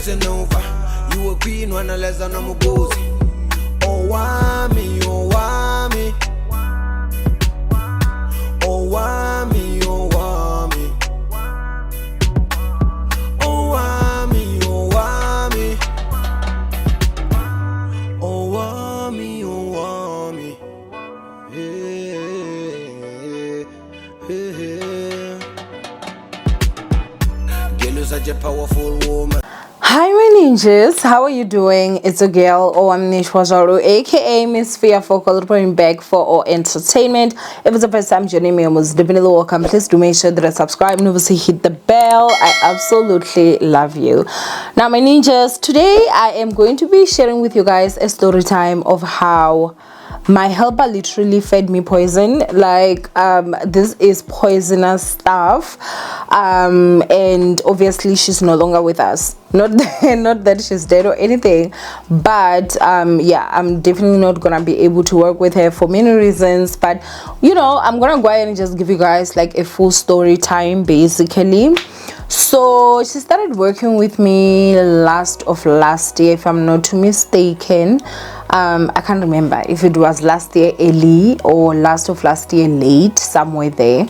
listen over. You a queen when I less than I'm a gozy. Owamie, Owamie. Owamie, Owamie. Owamie, Owamie. Owamie, Owamie. Girl, you're such a powerful woman. Hi my ninjas, how are you doing? It's a girl Owamie aka Miss Fearful, reporting back for our entertainment. If it's the first time joining me, I was definitely welcome. Please do make sure that I subscribe and obviously hit the bell. I absolutely love you. Now my ninjas, today I am going to be sharing with you guys a story time of how my helper literally fed me poison. Like this is poisonous stuff, and obviously she's no longer with us. Not that she's dead or anything, but yeah, I'm definitely not gonna be able to work with her for many reasons. But you know, I'm gonna go ahead and just give you guys like a full story time basically. So she started working with me last year, if I'm not too mistaken. I can't remember if it was last year early or last year late, somewhere there.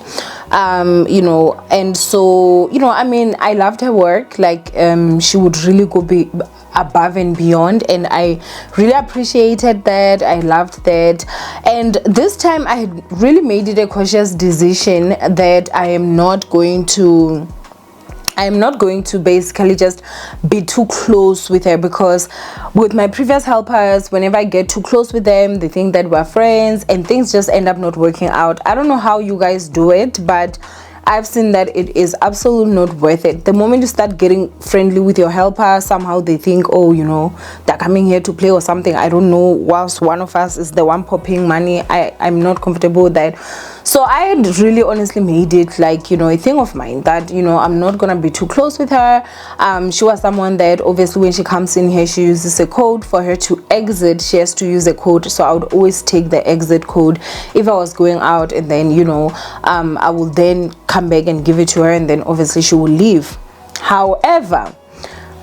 You know, and so, you know, I mean, I loved her work. Like she would really go above and beyond, and I really appreciated that. I loved that. And this time I had really made it a conscious decision that I am not going to basically just be too close with her, because with my previous helpers, whenever I get too close with them, they think that we're friends and things just end up not working out. I don't know how you guys do it, but I've seen that it is absolutely not worth it. The moment you start getting friendly with your helper, somehow they think, oh, you know, they're coming here to play or something. I don't know, whilst one of us is the one popping money. I'm not comfortable with that. So I had really honestly made it like, you know, a thing of mine that, you know, I'm not gonna be too close with her. She was someone that obviously when she comes in here, she uses a code. For her to exit, she has to use a code. So I would always take the exit code if I was going out, and then, you know, I will then come back and give it to her, and then obviously she will leave. However,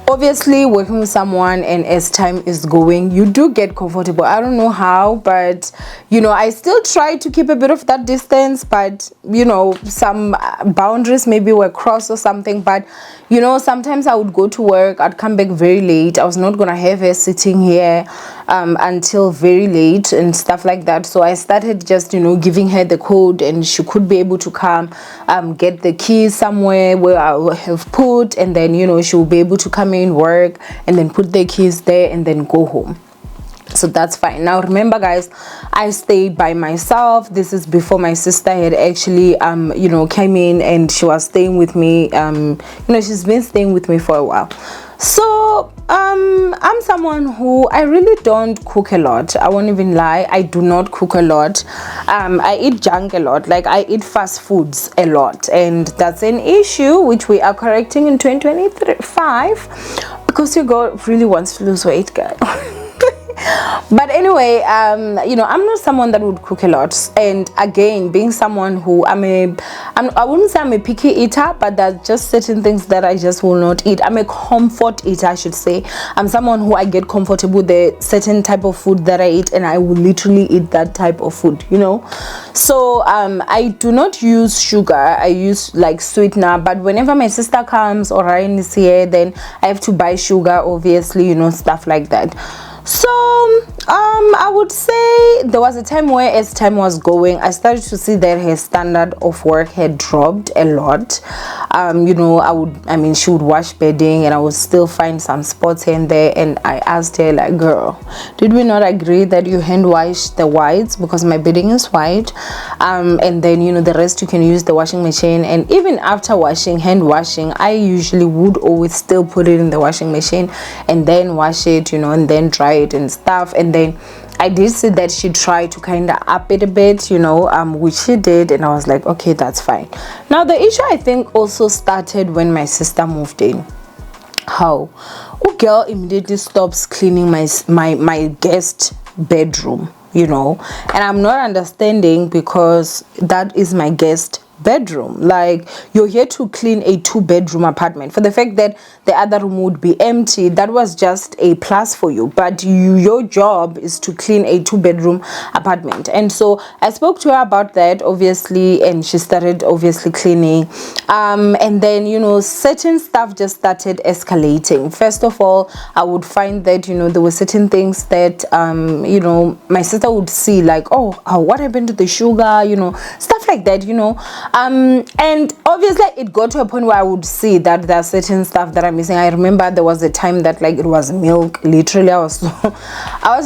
obviously working with someone, and as time is going, you do get comfortable. I don't know how, but you know, I still try to keep a bit of that distance, but you know, some boundaries maybe were crossed or something. But you know, sometimes I would go to work, I'd come back very late. I was not gonna have her sitting here until very late and stuff like that. So I started just, you know, giving her the code, and she could be able to come get the keys somewhere where I will have put, and then, you know, she will be able to come in, work, and then put the keys there and then go home. So that's fine. Now remember guys, I stayed by myself. This is before my sister had actually you know, came in, and she was staying with me. You know, she's been staying with me for a while. So I'm someone who, I really don't cook a lot. I won't even lie, I do not cook a lot. I eat junk a lot. Like I eat fast foods a lot, and that's an issue which we are correcting in 2025, because your girl really wants to lose weight, guys. But anyway, you know, I'm not someone that would cook a lot. And again, being someone who I wouldn't say I'm a picky eater, but there's just certain things that I just will not eat. I'm a comfort eater, I should say. I'm someone who I get comfortable with a certain type of food that I eat, and I will literally eat that type of food, you know. So I do not use sugar. I use like sweetener. But whenever my sister comes or Ryan is here, then I have to buy sugar, obviously, you know, stuff like that. So I would say there was a time where, as time was going, I started to see that her standard of work had dropped a lot. You know, she would wash bedding, and I would still find some spots here and there. And I asked her, like, girl, did we not agree that you hand wash the whites, because my bedding is white, and then, you know, the rest you can use the washing machine. And even after washing, hand washing, I usually would always still put it in the washing machine and then wash it, you know, and then dry it and stuff. And then I did see that she tried to kind of up it a bit, you know, which she did, and I was like, okay, that's fine. Now the issue, I think, also started when my sister moved in. How? Oh, girl immediately stops cleaning my guest bedroom, you know, and I'm not understanding, because that is my guest bedroom. Like, you're here to clean a 2-bedroom apartment. For the fact that the other room would be empty, that was just a plus for you. But your job is to clean a 2-bedroom apartment. And so I spoke to her about that, obviously, and she started obviously cleaning. And then, you know, certain stuff just started escalating. First of all, I would find that, you know, there were certain things that you know, my sister would see, like, oh, what happened to the sugar, you know, stuff like that, you know. And obviously it got to a point where I would see that there are certain stuff that I'm missing. I remember there was a time that, like, it was milk. Literally, I was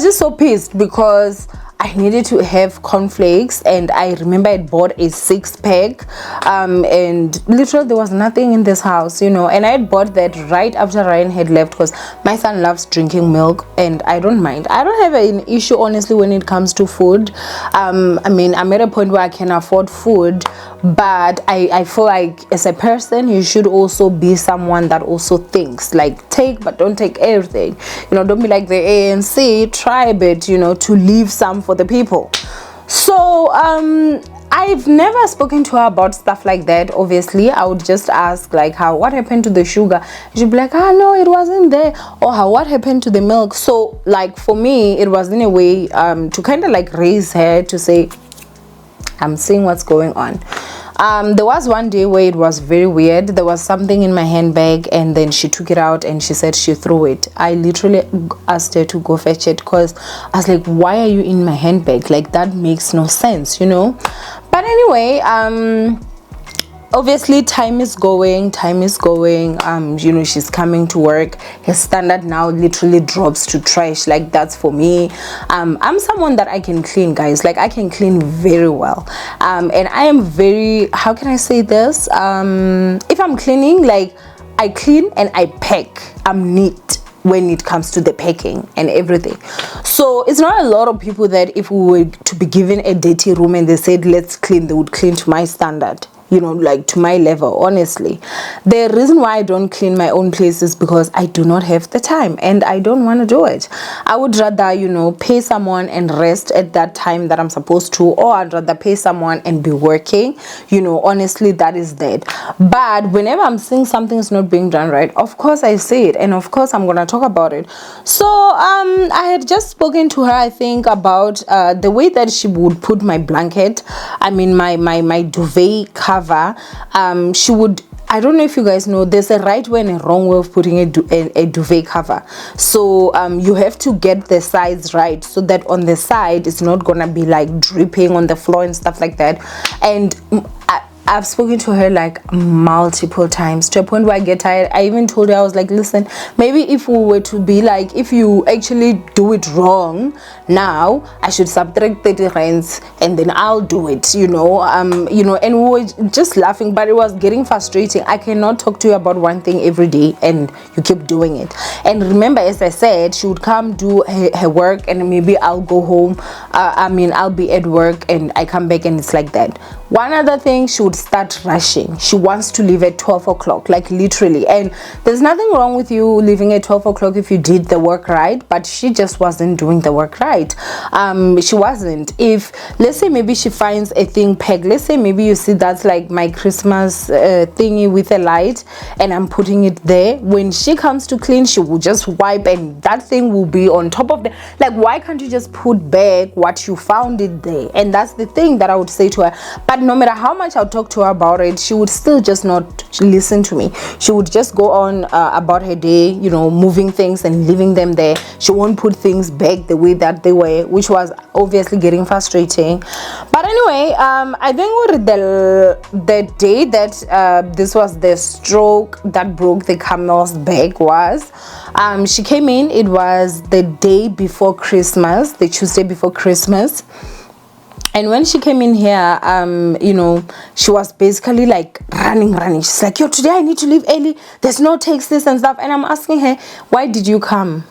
just so pissed because I needed to have cornflakes, and I remember I bought a 6-pack, and literally there was nothing in this house, you know. And I had bought that right after Ryan had left, because my son loves drinking milk, and I don't mind. I don't have an issue, honestly, when it comes to food. I mean, I'm at a point where I can afford food, but I feel like as a person, you should also be someone that also thinks, like, take but don't take everything, you know. Don't be like the ANC, try a bit, you know, to leave some for the people. So I've never spoken to her about stuff like that. Obviously, I would just ask, like, what happened to the sugar? She'd be like, no, it wasn't there. Or what happened to the milk? So, like, for me, it was in a way to kind of like raise her to say, I'm seeing what's going on. There was one day where it was very weird. There was something in my handbag, and then she took it out and she said she threw it. I literally asked her to go fetch it, because I was like, why are you in my handbag? Like, that makes no sense, you know. But anyway, obviously time is going, you know, she's coming to work. Her standard now literally drops to trash. Like, that's for me. I'm someone that I can clean, guys. Like, I can clean very well, and I am very, how can I say this, if I'm cleaning, like, I clean and I pack. I'm neat when it comes to the packing and everything. So it's not a lot of people that if we were to be given a dirty room and they said let's clean, they would clean to my standard, you know, like to my level. Honestly, the reason why I don't clean my own place is because I do not have the time and I don't want to do it. I would rather, you know, pay someone and rest at that time that I'm supposed to, or I'd rather pay someone and be working, you know. Honestly, that is that. But whenever I'm seeing something's not being done right, of course I say it, and of course I'm gonna talk about it. So I had just spoken to her, I think, about the way that she would put my blanket, I mean my duvet cover. She would, I don't know if you guys know, there's a right way and a wrong way of putting a duvet cover. So you have to get the sides right, so that on the side it's not gonna be like dripping on the floor and stuff like that. And I've spoken to her like multiple times, to a point where I get tired. I even told her, I was like, listen, maybe if we were to be like, if you actually do it wrong now, I should subtract 30 rands and then I'll do it, you know. And we were just laughing, but it was getting frustrating. I cannot talk to you about one thing every day and you keep doing it. And remember, as I said, she would come do her work, and maybe I'll go home, I'll be at work and I come back and it's like that. One other thing, she would start rushing. She wants to leave at 12 o'clock, like literally. And there's nothing wrong with you leaving at 12 o'clock if you did the work right, but she just wasn't doing the work right. She wasn't. If, let's say, maybe she finds a thing pegged, let's say maybe you see that's like my Christmas thingy with a light, and I'm putting it there. When she comes to clean, she will just wipe and that thing will be on top of the, like, why can't you just put back what you found it there? And that's the thing that I would say to her. But no matter how much I'll talk to her about it, she would still just not listen to me. She would just go on about her day, you know, moving things and leaving them there. She won't put things back the way that they were, which was obviously getting frustrating. But anyway, I think the day that this was the stroke that broke the camel's back was, she came in, it was the day before Christmas, the Tuesday before Christmas. And when she came in here, she was basically like running. She's like, yo, today I need to leave early. There's no taxis and stuff. And I'm asking her, why did you come?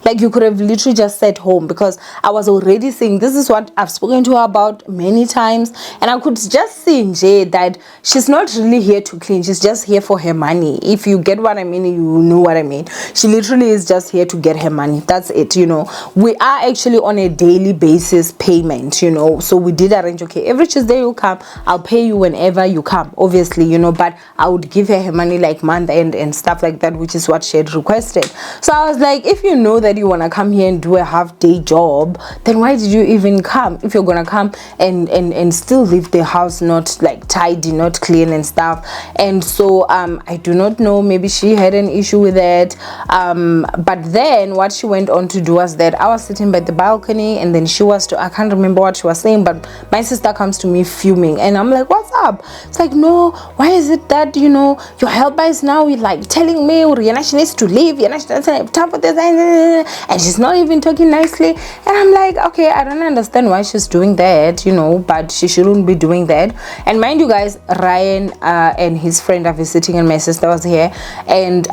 Like, you could have literally just sat home, because I was already saying this is what I've spoken to her about many times, and I could just see in Jay that she's not really here to clean, she's just here for her money. If you get what I mean, you know what I mean. She literally is just here to get her money, that's it. You know, we are actually on a daily basis payment, you know, so we did arrange, okay, every Tuesday you come, I'll pay you whenever you come, obviously, you know, but I would give her money like month end and stuff like that, which is what she had requested. So I was like, if you know that you want to come here and do a half-day job, then why did you even come? If you're gonna come and still leave the house not like tidy, not clean and stuff. And so I do not know, maybe she had an issue with it, but then what she went on to do was that I was sitting by the balcony, and then she was I can't remember what she was saying, but my sister comes to me fuming, and I'm like, what's up? It's like, no, why is it that, you know, your helper is now like telling me Rihanna, she needs to leave, she doesn't have time for this, and she's not even talking nicely. And I'm like, okay, I don't understand why she's doing that, you know, but she shouldn't be doing that. And mind you guys, Ryan and his friend are visiting, and my sister was here, and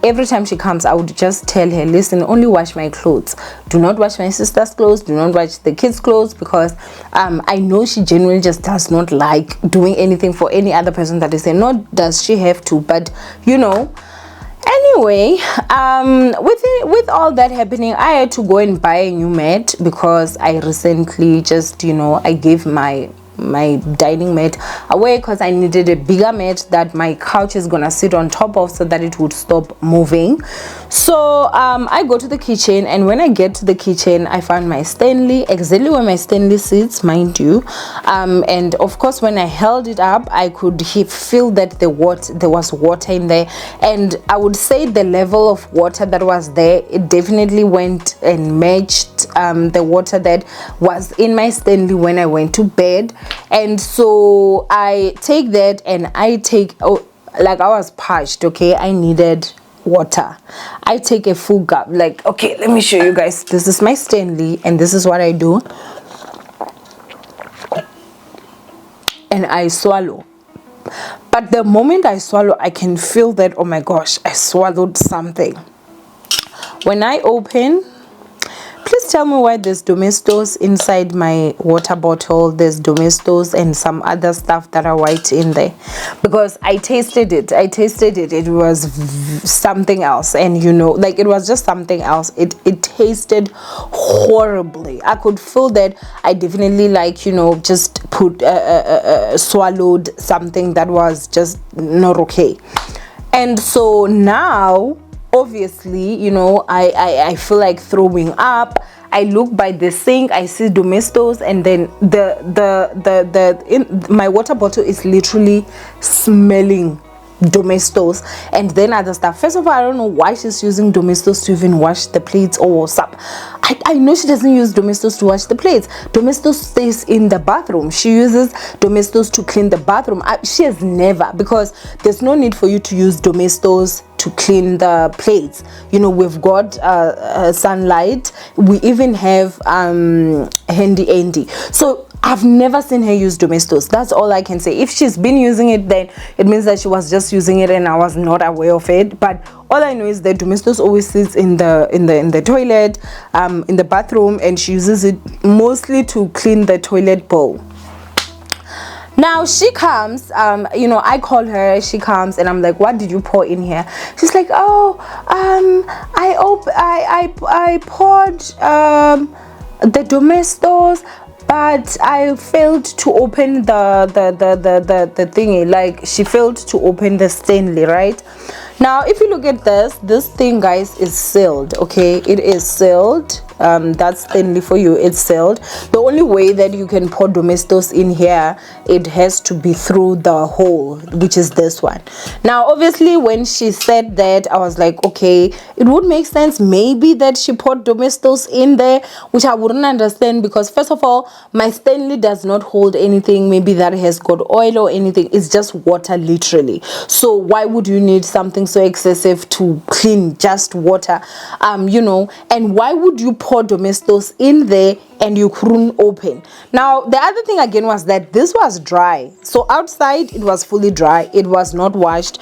every time she comes, I would just tell her, listen, only wash my clothes, do not wash my sister's clothes, do not wash the kids' clothes, because I know she genuinely just does not like doing anything for any other person that is there. Not does she have to, but you know. Anyway, with all that happening, I had to go and buy a new mat, because I recently just, you know, I gave my dining mat away, because I needed a bigger mat that my couch is gonna sit on top of, so that it would stop moving. So I go to the kitchen, and when I get to the kitchen, I found my Stanley, exactly where my Stanley sits, mind you, and of course when I held it up, I could feel that there was water in there, and I would say the level of water that was there, it definitely went and matched the water that was in my Stanley when I went to bed. And so I take that, and like I was parched, okay, I needed water. I take a full cup, like, okay, let me show you guys, this is my Stanley, and this is what I do, and I swallow. But the moment I swallow, I can feel that, oh my gosh, I swallowed something. When I open, please tell me why there's Domestos inside my water bottle. There's Domestos and some other stuff that are white in there, because I tasted it. It was something else, and you know, like, it was just something else. It tasted horribly. I could feel that I definitely, like, you know, just swallowed something that was just not okay. And so now, obviously, you know, I feel like throwing up. I look by the sink, I see Domestos, and then my water bottle is literally smelling Domestos, and then other stuff. First of all, I don't know why she's using Domestos to even wash the plates or something. I know she doesn't use Domestos to wash the plates. Domestos stays in the bathroom. She uses Domestos to clean the bathroom. She has never, because there's no need for you to use Domestos to clean the plates. You know, we've got Sunlight. We even have Handy Andy. So I've never seen her use Domestos. That's all I can say. If she's been using it, then it means that she was just using it and I was not aware of it. But all I know is that Domestos always sits in the toilet, in the bathroom, and she uses it mostly to clean the toilet bowl. Now she comes, you know, I call her, she comes, and I'm like, what did you pour in here? She's like, oh, I poured the Domestos, but I failed to open the thingy. Like, she failed to open the Stanley, right? Now if you look at this thing, guys, is sealed. Okay, it is sealed. That's Stanley for you, it's sealed. The only way that you can pour Domestos in here, it has to be through the hole, which is this one. Now obviously when she said that, I was like, okay, it would make sense maybe that she poured Domestos in there, which I wouldn't understand, because first of all, my Stanley does not hold anything maybe that has got oil or anything. It's just water, literally. So why would you need something so excessive to clean just water? You know, and why would you pour pour domestos in there and you couldn't open. Now the other thing again was that this was dry, so outside it was fully dry, it was not washed.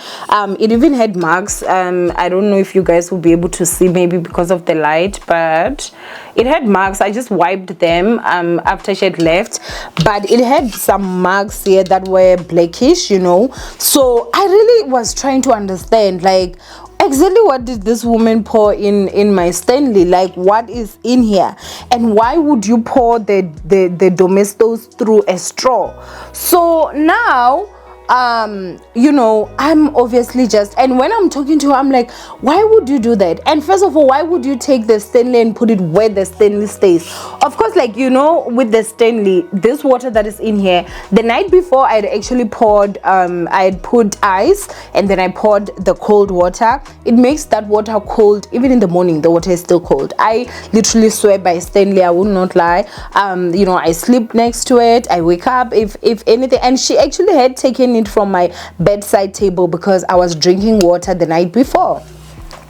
It even had marks. I don't know if you guys will be able to see, maybe because of the light, but it had marks. I just wiped them after she had left, but it had some marks here that were blackish, you know. So I really was trying to understand, like, exactly what did this woman pour in my Stanley, like what is in here, and why would you pour the domestos through a straw? So now you know, I'm obviously just, and when I'm talking to her, I'm like, why would you do that? And first of all, why would you take the Stanley and put it where the Stanley stays? Of course, like, you know, with the Stanley, this water that is in here, the night before I'd actually poured I had put ice, and then I poured the cold water. It makes that water cold. Even in the morning, the water is still cold. I literally swear by Stanley, I will not lie. You know, I sleep next to it, I wake up if anything. And she actually had taken it from my bedside table because I was drinking water the night before.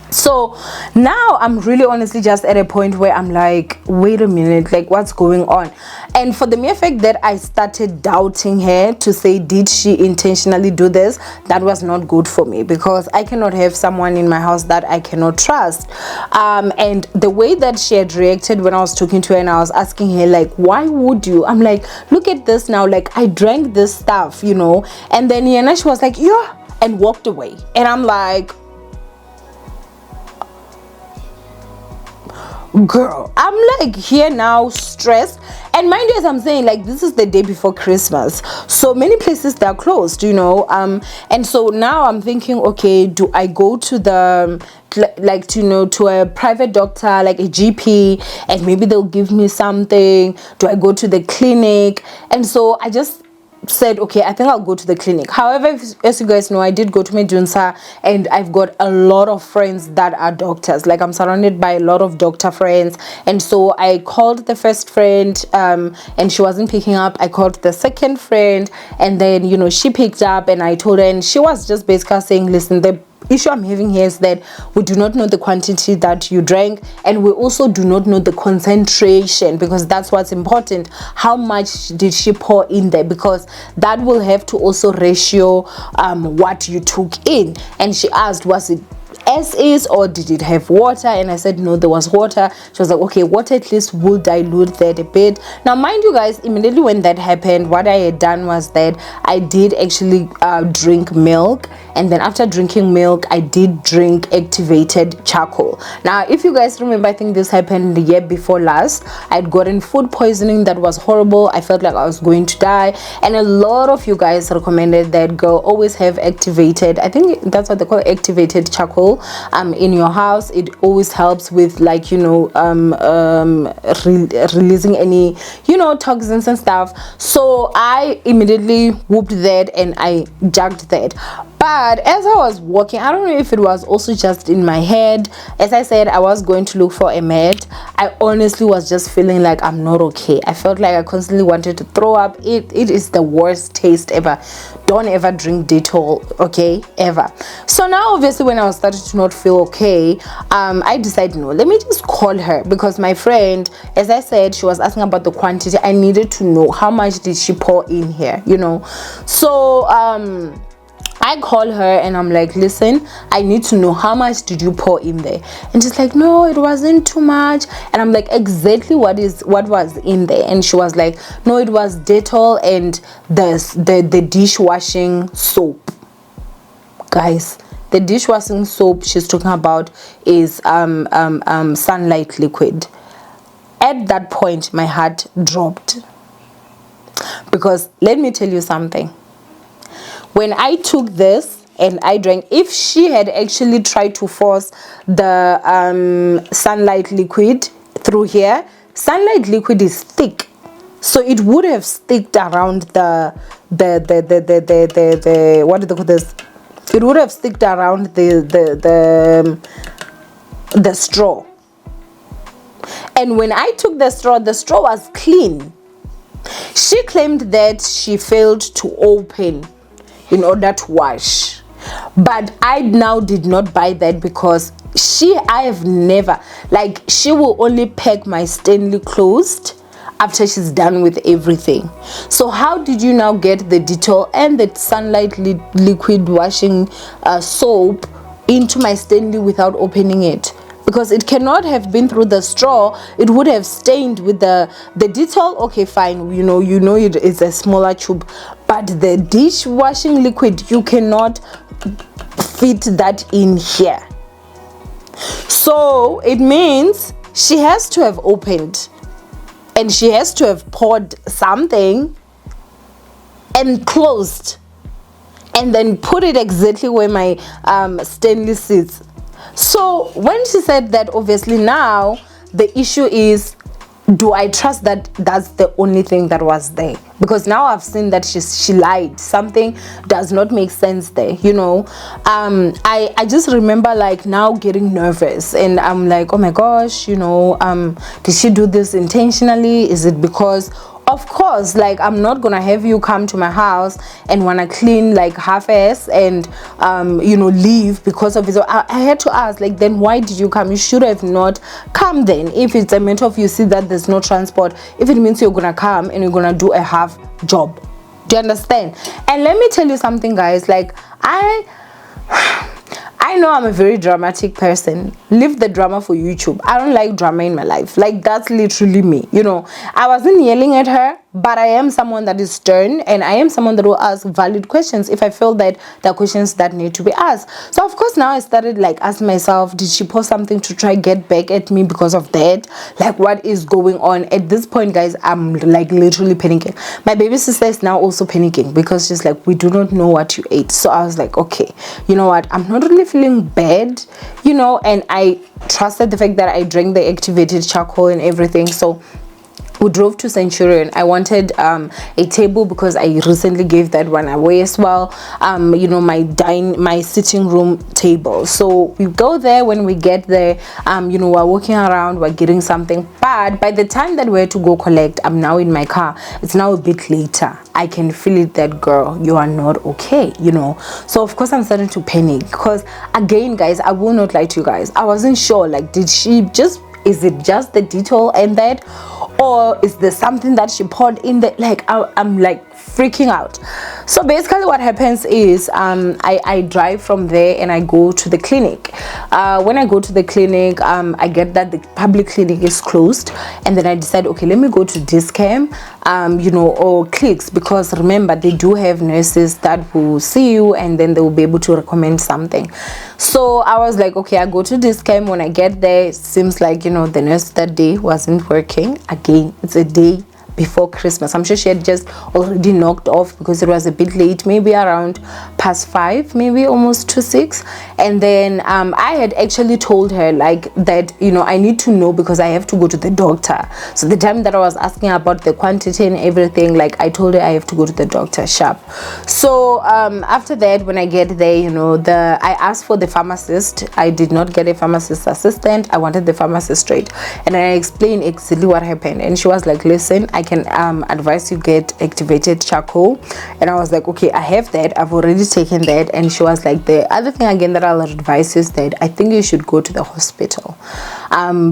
So now I'm really honestly just at a point where I'm like, wait a minute, like, what's going on? And for the mere fact that I started doubting her to say, did she intentionally do this? That was not good for me, because I cannot have someone in my house that I cannot trust. And the way that she had reacted when I was talking to her and I was asking her, like, why would you? I'm like, look at this now, like, I drank this stuff, you know. And then Yana, she was like, yeah, and walked away. And I'm like, girl, I'm like here now stressed. And mind you, as I'm saying, like, this is the day before Christmas, so many places they're closed, you know. And so now I'm thinking, okay, do I go to the, like, to, you know, to a private doctor, like a GP, and maybe they'll give me something? Do I go to the clinic? And so I just said, okay, I think I'll go to the clinic. However, as you guys know, I did go to Medunsa, and I've got a lot of friends that are doctors. Like, I'm surrounded by a lot of doctor friends. And so I called the first friend, and she wasn't picking up. I called the second friend, and then, you know, she picked up, and I told her, and she was just basically saying, listen, the issue I'm having here is that we do not know the quantity that you drank, and we also do not know the concentration, because that's what's important. How much did she pour in there? Because that will have to also ratio what you took in. And she asked, was it as is, or did it have water? And I said no, there was water. She was like, okay, water at least will dilute that a bit. Now mind you guys, immediately when that happened, what I had done was that I did actually drink milk, and then after drinking milk, I did drink activated charcoal. Now if you guys remember, I think this happened the year before last. I'd gotten food poisoning that was horrible. I felt like I was going to die, and a lot of you guys recommended that, girl, always have activated, I think that's what they call activated charcoal in your house. It always helps with, like, you know, releasing any, you know, toxins and stuff. So I immediately whooped that and I jugged that. But as I was walking, I don't know if it was also just in my head, as I said, I was going to look for a mat. I honestly was just feeling like I'm not okay. I felt like I constantly wanted to throw up. It is the worst taste ever. Don't ever drink Dettol, okay, ever. So now obviously when I was starting to not feel okay, I decided, no, let me just call her, because my friend, as I said, she was asking about the quantity. I needed to know how much did she pour in here, you know. So I call her and I'm like, listen, I need to know, how much did you pour in there? And she's like, no, it wasn't too much. And I'm like, exactly what was in there? And she was like, no, it was Dettol and the dishwashing soap. Guys, the dishwashing soap she's talking about is sunlight liquid. At that point, my heart dropped, because let me tell you something. When I took this and I drank, if she had actually tried to force the sunlight liquid through here, sunlight liquid is thick, so it would have sticked around the what do they call this? It would have sticked around the straw. And when I took the straw was clean. She claimed that she failed to open in order to wash. But I now did not buy that because I have never, like, she will only pack my Stanley closed after she's done with everything. So how did you now get the Dettol and the sunlight liquid washing soap into my Stanley without opening it? Because it cannot have been through the straw. It would have stained with the Dettol. Okay, fine, you know it is a smaller tube, but the dishwashing liquid, you cannot fit that in here. So it means she has to have opened, and she has to have poured something and closed, and then put it exactly where my Stanley sits. So when she said that, obviously now the issue is, do I trust that that's the only thing that was there? Because now I've seen that she lied. Something does not make sense there, you know. I just remember, like, now getting nervous, and I'm like, oh my gosh, you know, did she do this intentionally? Is it because, of course, like, I'm not gonna have you come to my house and wanna clean like half-ass and you know, leave because of it. So I had to ask, like, then why did you come? You should have not come then. If it's a matter of you see that there's no transport, if it means you're gonna come and you're gonna do a half job, do you understand? And let me tell you something, guys, like, I know I'm a very dramatic person. Leave the drama for YouTube. I don't like drama in my life. Like, that's literally me, you know. I wasn't yelling at her, but I am someone that is stern, and I am someone that will ask valid questions if I feel that there are questions that need to be asked. So of course now I started, like, asking myself, did she post something to try get back at me because of that? Like, what is going on? At this point, guys, I'm like literally panicking. My baby sister is now also panicking because she's like, we do not know what you ate. So I was like, okay, you know what, I'm not really feeling bad, you know, and I trusted the fact that I drank the activated charcoal and everything. So we drove to Centurion. I wanted a table because I recently gave that one away as well, you know, my sitting room table. So we go there. When we get there, you know, we're walking around, we're getting something, but by the time that we're to go collect, I'm now in my car. It's now a bit later. I can feel it that, girl, you are not okay, you know. So of course I'm starting to panic because, again, guys, I will not lie to you guys, I wasn't sure, like, did she just, is it just the Dettol and that, or is there something that she poured in the, like, I'm like freaking out. So basically what happens is I drive from there and I go to the clinic. When I go to the clinic, I get that the public clinic is closed, and then I decide, okay, let me go to Discam, you know, or Clicks, because remember, they do have nurses that will see you and then they will be able to recommend something. So I was like, okay, I go to Discam. When I get there, it seems like, you know, the nurse that day wasn't working. Again, it's a day before Christmas. I'm sure she had just already knocked off because it was a bit late, maybe around past 5, maybe almost to 6. And then I had actually told her, like, that, you know, I need to know because I have to go to the doctor. So the time that I was asking about the quantity and everything, like, I told her I have to go to the doctor sharp. So after that, when I get there, you know, I asked for the pharmacist. I did not get a pharmacist assistant. I wanted the pharmacist straight, and I explained exactly what happened, and she was like, listen, I can advise you get activated charcoal. And I was like, okay, I have that, I've already taken that. And she was like, the other thing again that I'll advise you is that I think you should go to the hospital,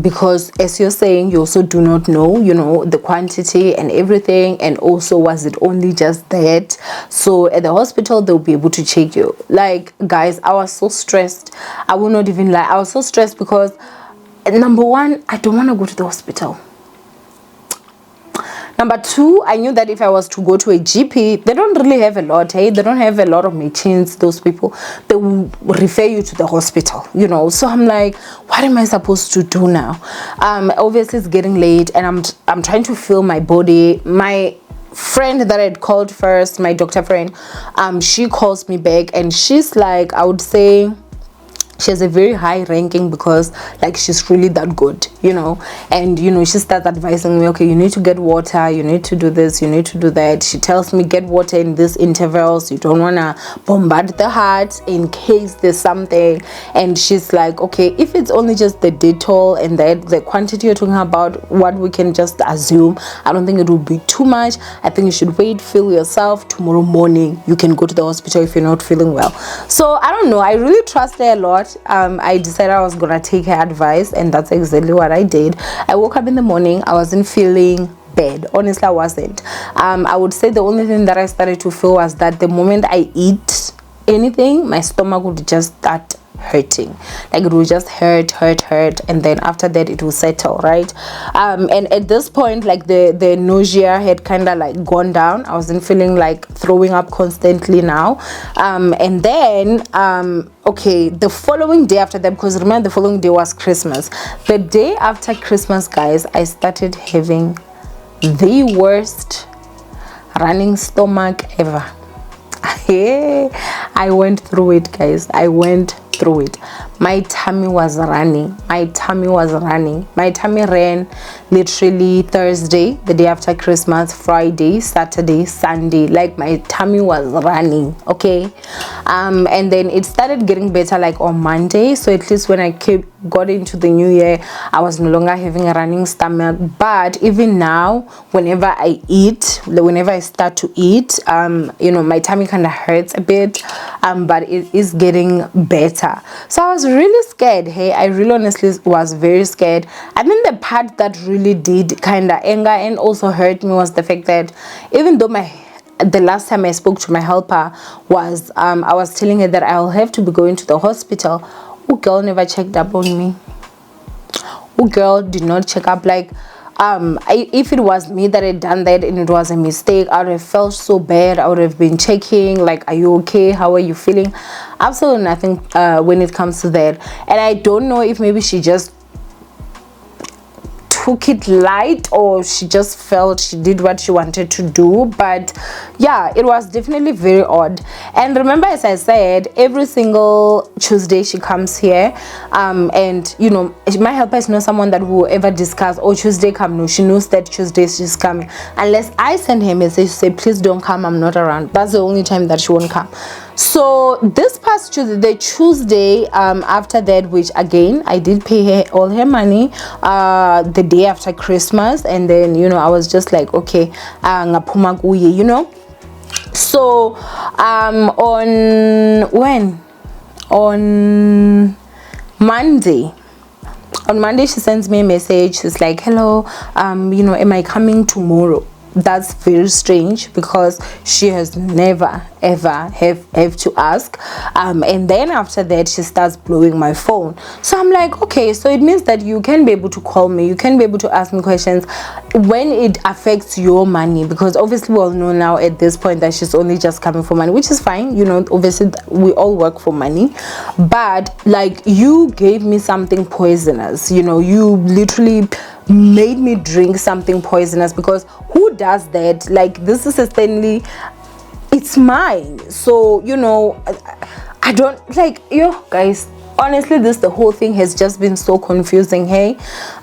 because as you're saying, you also do not know, you know, the quantity and everything, and also was it only just that. So at the hospital they'll be able to check you. Like, guys, I was so stressed, I will not even lie. I was so stressed because, number one, I don't want to go to the hospital. Number two, I knew that if I was to go to a GP, they don't really have a lot, hey? They don't have a lot of machines, those people. They will refer you to the hospital, you know. So I'm like, what am I supposed to do now? Obviously it's getting late, and I'm trying to feel my body. My friend that I had called first, my doctor friend, she calls me back, and she's like, I would say she has a very high ranking because like she's really that good, and she starts advising me, okay, you need to get water, you need to do this, you need to do that. She tells me get water in these intervals, you don't want to bombard the heart in case there's something. And she's like, okay, if it's only just the Dettol and the quantity you're talking about, what we can just assume, I don't think it will be too much. I think you should wait, feel yourself, tomorrow morning you can go to the hospital if you're not feeling well. So I don't know, I really trust her a lot. I decided I was gonna take her advice, and that's exactly what I did. I woke up in the morning, I wasn't feeling bad, honestly I wasn't. I would say the only thing that I started to feel was that the moment I eat anything, my stomach would just start hurting, like it will just hurt, and then after that it will settle, right? And at this point, like the nausea had kind of like gone down. I wasn't feeling like throwing up constantly now. And then okay, the following day after that, because remember the following day was Christmas, the day after Christmas, guys, I started having the worst running stomach ever. I went through it, guys. I went through it. My tummy was running. My tummy ran literally Thursday, the day after Christmas, Friday, Saturday, Sunday. Like my tummy was running, okay? And then it started getting better like on Monday. So at least when I got into the new year, I was no longer having a running stomach. But even now, whenever I eat, whenever I start to eat, my tummy kind of hurts a bit, but it is getting better. So I was really scared. I really honestly was very scared. I think the part that really did kind of anger and also hurt me was the fact that even though the last time I spoke to my helper was I was telling her that I'll have to be going to the hospital. Oh, girl never checked up on me. Oh, girl did not check up. Like if it was me that had done that and it was a mistake, I would have felt so bad. I would have been checking, like, are you okay, how are you feeling? Absolutely nothing when it comes to that. And I don't know if maybe she just took it light or she just felt she did what she wanted to do. But yeah, it was definitely very odd. And remember, as I said, every single Tuesday she comes here, and my helper is not someone that will ever discuss, oh, Tuesday come. No, she knows that Tuesday she's coming, unless I send her a message, say please don't come, I'm not around. That's the only time that she won't come. So this past Tuesday, the Tuesday after that, which again I did pay her all her money the day after Christmas, and then I was just like, okay, ngapuma kuye, so on Monday she sends me a message. She's like, hello, am I coming tomorrow? That's very strange because she has never ever have to ask. And then after that she starts blowing my phone. So I'm like, okay, so it means that you can be able to call me, you can be able to ask me questions when it affects your money, because obviously we all know now at this point that she's only just coming for money, which is fine. Obviously we all work for money, but like, you gave me something poisonous, you literally made me drink something poisonous, because who does that? Like, this is certainly, it's mine. So I don't like, guys, honestly, the whole thing has just been so confusing.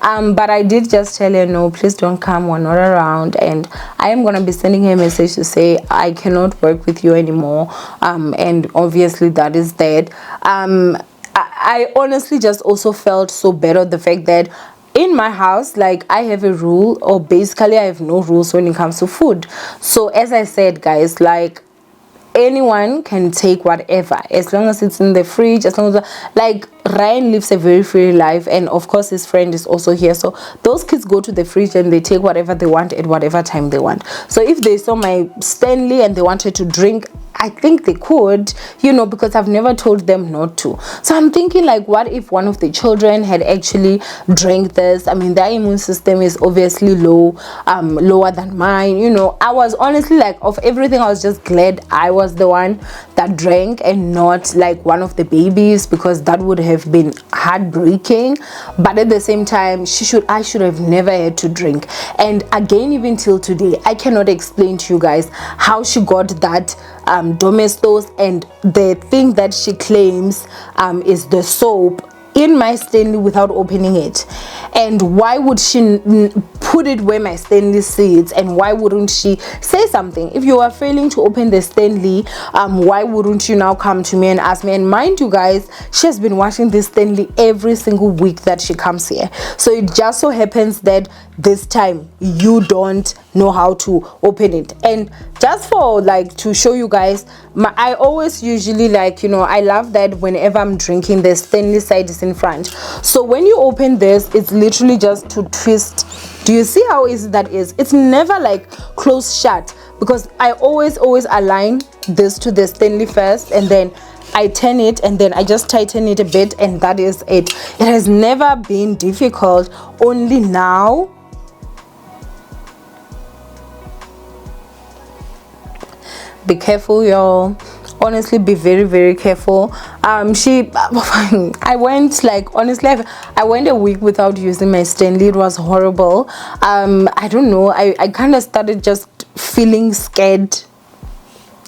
But I did just tell her, no, please don't come, we're not around, and I am gonna be sending her a message to say I cannot work with you anymore, and obviously that is that. I honestly just also felt so bad at the fact that in my house, like, I have a rule, or basically I have no rules when it comes to food. So as I said, guys, like, anyone can take whatever as long as it's in the fridge, as long as, like, Ryan lives a very free life, and of course his friend is also here, so those kids go to the fridge and they take whatever they want at whatever time they want. So if they saw my Stanley and they wanted to drink, I think they could, because I've never told them not to. So I'm thinking, like, what if one of the children had actually drank this? I mean, their immune system is obviously lower than mine. I was honestly, like, of everything, I was just glad I was the one that drank and not like one of the babies, because that would have been heartbreaking. But at the same time, I should have never had to drink. And again, even till today, I cannot explain to you guys how she got that Domestos, and the thing that she claims is the soap in my Stanley without opening it. And why would she put it where my Stanley sits? And why wouldn't she say something? If you are failing to open the Stanley, why wouldn't you now come to me and ask me? And mind you guys, she has been washing this Stanley every single week that she comes here. So it just so happens that this time you don't know how to open it. And just for like to show you guys, I always usually like, you know, I love that whenever I'm drinking, the Stanley side is in front. So when you open this, it's literally just to twist. Do you see how easy that is? It's never like close shut, because I always align this to the Stanley first, and then I turn it, and then I just tighten it a bit, and that is it. It has never been difficult, only now be careful, y'all. Honestly, be very careful. I went like, honestly, I went a week without using my Stanley. It was horrible. I don't know, I kind of started just feeling scared,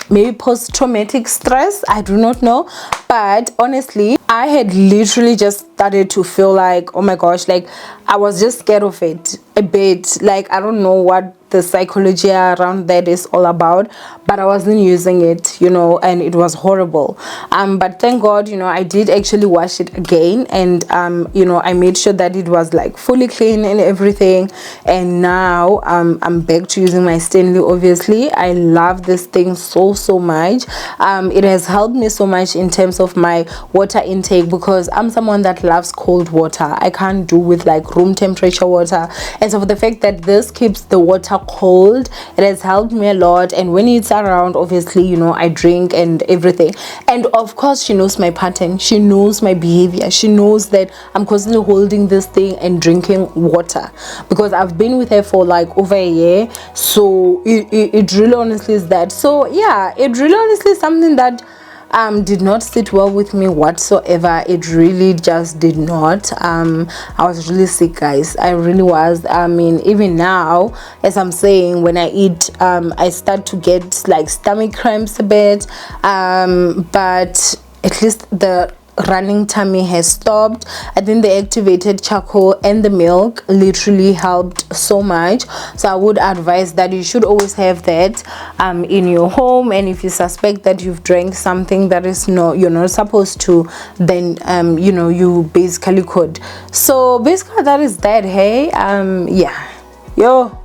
maybe post-traumatic stress, I do not know. But honestly, I had literally just started to feel like, oh my gosh, like I was just scared of it a bit. Like I don't know what the psychology around that is all about, but I wasn't using it, you know, and it was horrible. But thank God, you know, I did actually wash it again, and you know, I made sure that it was like fully clean and everything. And now I'm back to using my Stanley. Obviously, I love this thing so much. It has helped me so much in terms of my water intake, because I'm someone that loves cold water. I can't do with like room temperature water, and so for the fact that this keeps the water cold, it has helped me a lot. And when it's around, obviously, you know, I drink and everything. And of course, she knows my pattern, she knows my behavior, she knows that I'm constantly holding this thing and drinking water, because I've been with her for like over a year. So it really honestly is that. So yeah, it really honestly is something that did not sit well with me whatsoever. It really just did not. I was really sick, guys. I really was. I mean, even now, as I'm saying, when I eat, I start to get like stomach cramps a bit, but at least the running tummy has stopped. I think the activated charcoal and the milk literally helped so much. So I would advise that you should always have that in your home. And if you suspect that you've drank something that is you're not supposed to, then you know, you basically could. So basically that is that. Hey, yeah, yo,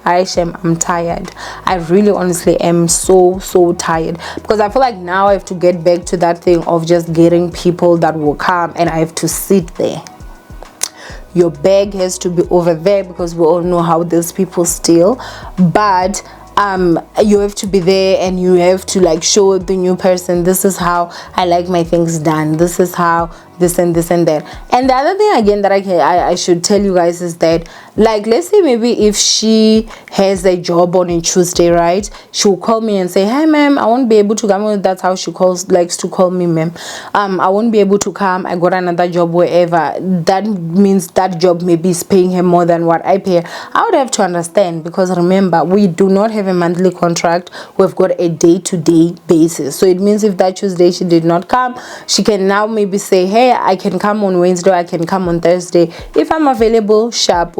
I'm tired. I really honestly am so tired, because I feel like now I have to get back to that thing of just getting people that will come, and I have to sit there. Your bag has to be over there, because we all know how these people steal. But you have to be there, and you have to like show the new person, this is how I like my things done, this is how this and this and that. And the other thing again that I should tell you guys is that, like, let's say maybe if she has a job on a Tuesday, right, she'll call me and say, hey ma'am, I won't be able to come. That's how she likes to call me, ma'am. I won't be able to come, I got another job wherever. That means that job maybe is paying her more than what I pay her. I would have to understand, because remember, we do not have a monthly contract, we've got a day-to-day basis. So it means if that Tuesday she did not come, she can now maybe say, hey, I can come on Wednesday, I can come on Thursday if I'm available, sharp.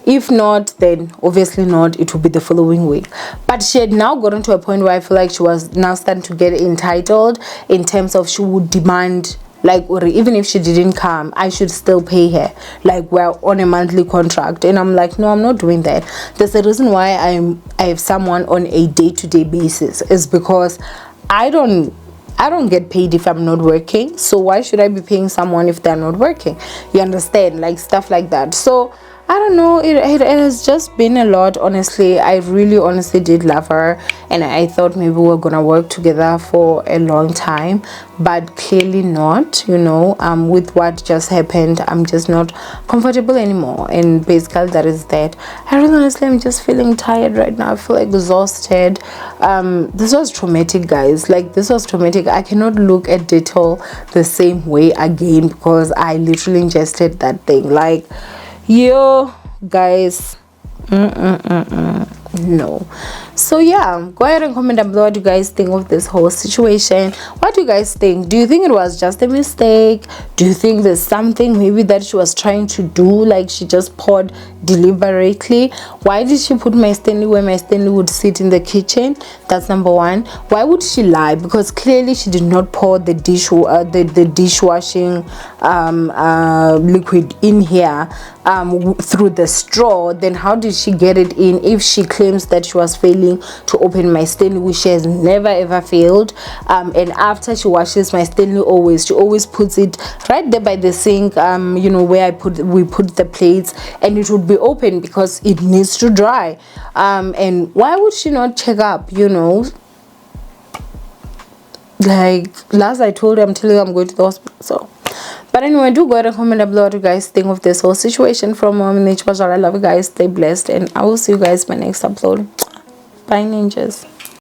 If not, then obviously not, it will be the following week. But she had now gotten to a point where I feel like she was now starting to get entitled, in terms of she would demand, like, or even if she didn't come, I should still pay her, like we're on a monthly contract. And I'm like, no, I'm not doing that. There's a reason why I have someone on a day-to-day basis, is because I don't get paid if I'm not working. So why should I be paying someone if they're not working? You understand, like stuff like that. So I don't know, it has just been a lot. Honestly, I really honestly did love her, and I thought maybe we were gonna work together for a long time, but clearly not, you know. With what just happened, I'm just not comfortable anymore, and basically that is that. I really honestly am just feeling tired right now. I feel exhausted. This was traumatic, guys. Like, this was traumatic. I cannot look at Dettol the same way again, because I literally ingested that thing. Like, yo guys, no. So yeah, go ahead and comment down below what you guys think of this whole situation. What do you guys think? Do you think it was just a mistake? Do you think there's something maybe that she was trying to do, like she just poured deliberately? Why did she put my Stanley where my Stanley would sit in the kitchen? That's number one. Why would she lie? Because clearly she did not pour the dishwashing liquid in here through the straw. Then how did she get it in if she claims that she was failing to open my Stanley, which she has never ever failed? And after she washes my Stanley, she always puts it right there by the sink, you know, where we put the plates, and it would be open because it needs to dry. And why would she not check up, you know? Like last I told her, I'm telling you I'm going to the hospital. So but anyway, do go ahead and comment down below what you guys think of this whole situation from Owamie. I love you guys, stay blessed, and I will see you guys in my next upload. Bye ninjas.